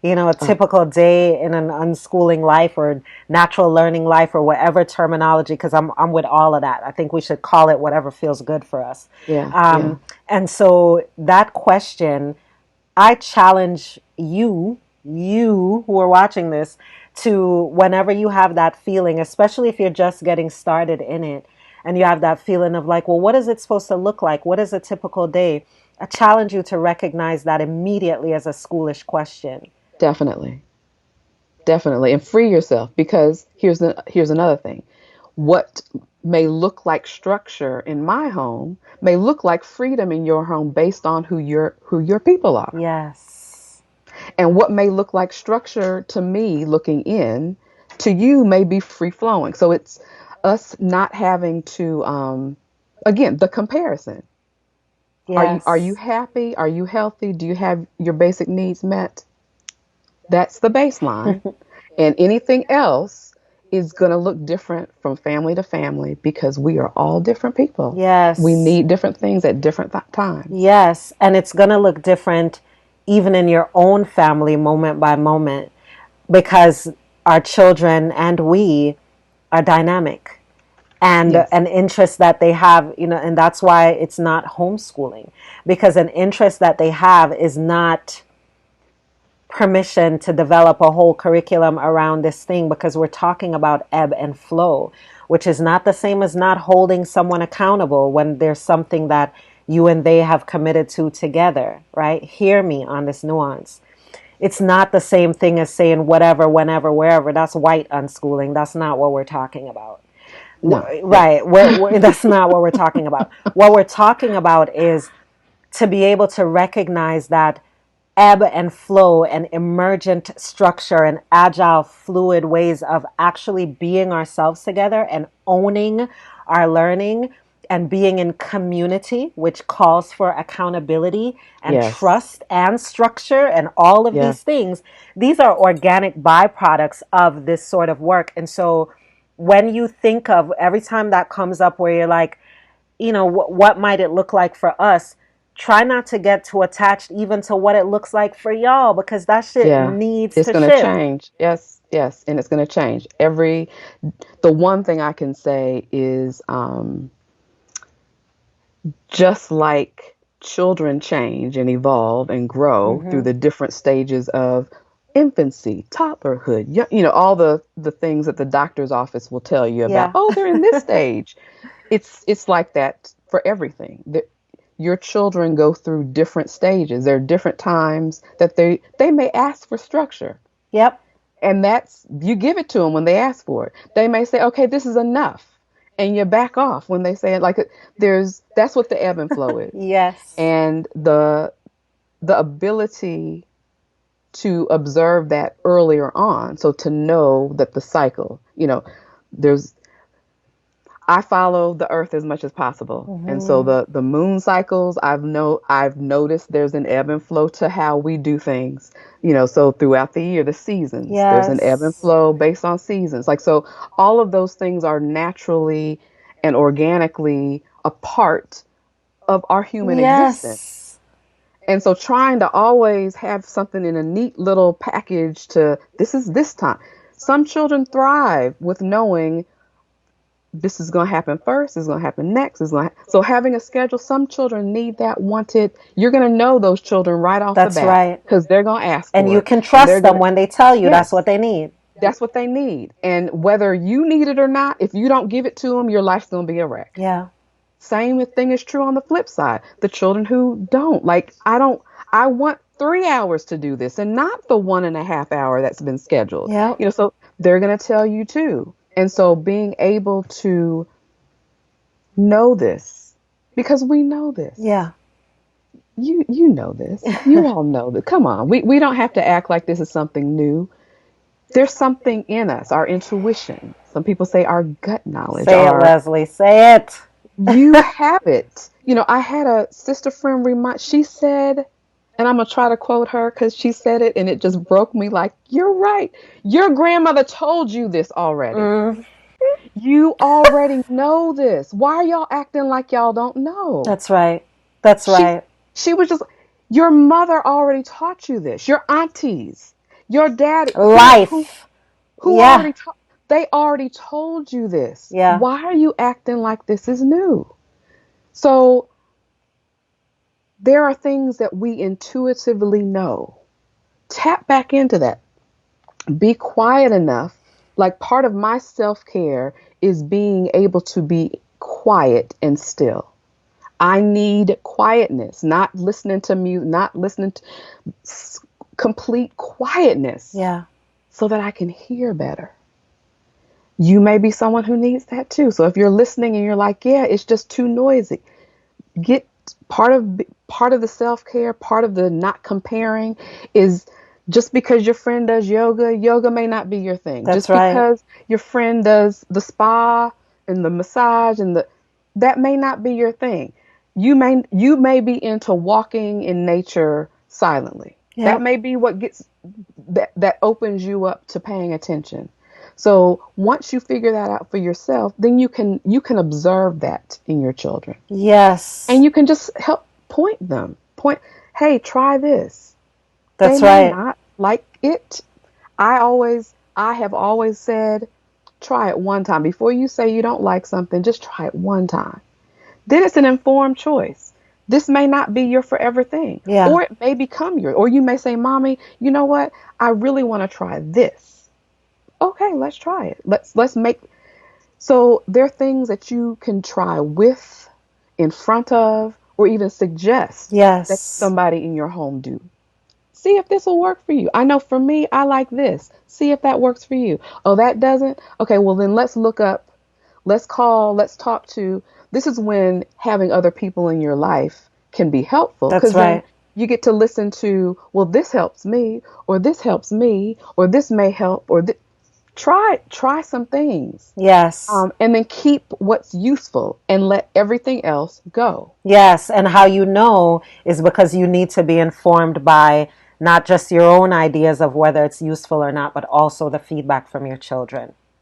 a typical day in an unschooling life or natural learning life or whatever terminology, because I'm with all of that. I think we should call it whatever feels good for us. Yeah, yeah. And so that question, I challenge you who are watching this, to whenever you have that feeling, especially if you're just getting started in it, and you have that feeling of like, well, what is it supposed to look like? What is a typical day? I challenge you to recognize that immediately as a schoolish question. Definitely. Definitely. And free yourself, because here's another thing. What may look like structure in my home may look like freedom in your home based on who your people are. Yes. And what may look like structure to me looking in, to you may be free flowing. So it's us not having to, again, the comparison. Are you Yes. happy? Are you healthy? Do you have your basic needs met? That's the baseline. And anything else is going to look different from family to family, because we are all different people. We Yes. need different things at different times. Yes. And it's going to look different even in your own family moment by moment, because our children and we are dynamic, and Yes. an interest that they have, and that's why it's not homeschooling, because an interest that they have is not permission to develop a whole curriculum around this thing, because we're talking about ebb and flow, which is not the same as not holding someone accountable when there's something that you and they have committed to together, right? Hear me on this nuance. It's not the same thing as saying whatever, whenever, wherever. That's white unschooling. That's not what we're talking about. No. Yeah. Right. That's not what we're talking about. What we're talking about is to be able to recognize that ebb and flow and emergent structure and agile, fluid ways of actually being ourselves together and owning our learning and being in community, which calls for accountability and Yes. trust and structure and all of Yeah. these things. These are organic byproducts of this sort of work. And so when you think of every time that comes up where you're like, what might it look like for us? Try not to get too attached even to what it looks like for y'all, because that shit Yeah. needs It's to going to shift. change. Yes. Yes. And it's going to change. The one thing I can say is, just like children change and evolve and grow through Mm-hmm. the different stages of infancy, toddlerhood, all the things that the doctor's office will tell you about. Yeah. Oh, they're in this stage. It's like that for everything. Your children go through different stages. There are different times that they may ask for structure, Yep. and that's, you give it to them when they ask for it. They may say, okay, this is enough, and you back off when they say it. Like, that's what the ebb and flow is. Yes. And the ability to observe that earlier on, so to know that the cycle, there's I follow the earth as much as possible. And so Mm-hmm. the moon cycles, I've noticed there's an ebb and flow to how we do things. So throughout the year, the seasons, there's an ebb and Yes. flow based on seasons. Like, so all of those things are naturally and organically a part of our human existence. Yes. And so trying to always have something in a neat little package to, this is this time. Some children thrive with knowing this is going to happen first, this is going to happen next, so having a schedule. Some children need that, wanted. You're going to know those children right off the That's bat, right. because they're going to ask And for you it, can and they're trust going them to, when they tell you that's yes, what they need. that's what they need. And whether you need it or not, if you don't give it to them, your life's going to be a wreck. Yeah. Same thing is true on the flip side. The children who don't, like, I want 3 hours to do this and not the 1.5 hour that's been scheduled. Yeah. So they're going to tell you too. And so being able to know this, because we know this. Yeah. You know this. You all know that. Come on. We don't have to act like this is something new. There's something in us, our intuition. Some people say our gut knowledge, Say it, Leslie. Say it. you have it. I had a sister friend she said, and I'm going to try to quote her because she said it and it just broke me, like, you're right. Your grandmother told you this already. Mm, You already know this. Why are y'all acting like y'all don't know? that's right. That's She right. she was just, your mother already taught you this. Your aunties. Your daddy, Life. who Yeah. already they already told you this. Yeah. Why are you acting like this is new? So there are things that we intuitively know. Tap back into that. Be quiet enough. Like part of my self-care is being able to be quiet and still. I need quietness, not listening to music, not listening to complete quietness Yeah. so that I can hear better. You may be someone who needs that too. So if you're listening and you're like, yeah, it's just too noisy, get part of the self-care, part of the not comparing is just because your friend does yoga, yoga may not be your thing. That's Just right. because your friend does the spa and the massage and that may not be your thing. You may be into walking in nature silently. That Yep. may be what gets that opens you up to paying attention. So once you figure that out for yourself, then you can observe that in your children. And Yes. you can just help point them. Point, hey, try this. They That's may right. not like it. I have always said, try it one time. Before you say you don't like something, just try it one time. Then it's an informed choice. This may not be your forever thing, Yeah. or it may become your, or you may say, Mommy, you know what? I really want to try this. Okay, let's try it. Let's make, so there are things that you can try with, in front of, or even suggest that Yes. somebody in your home do. See if this will work for you. I know for me, I like this. See if that works for you. Oh, that doesn't? Okay, well then let's look up, let's call, let's talk to. This is when having other people in your life can be helpful, That's because then right. you get to listen to, well, this helps me, or this helps me, or this may help, or try some things, Yes. and then keep what's useful and let everything else go. Yes. And how you know is because you need to be informed by not just your own ideas of whether it's useful or not, but also the feedback from your children.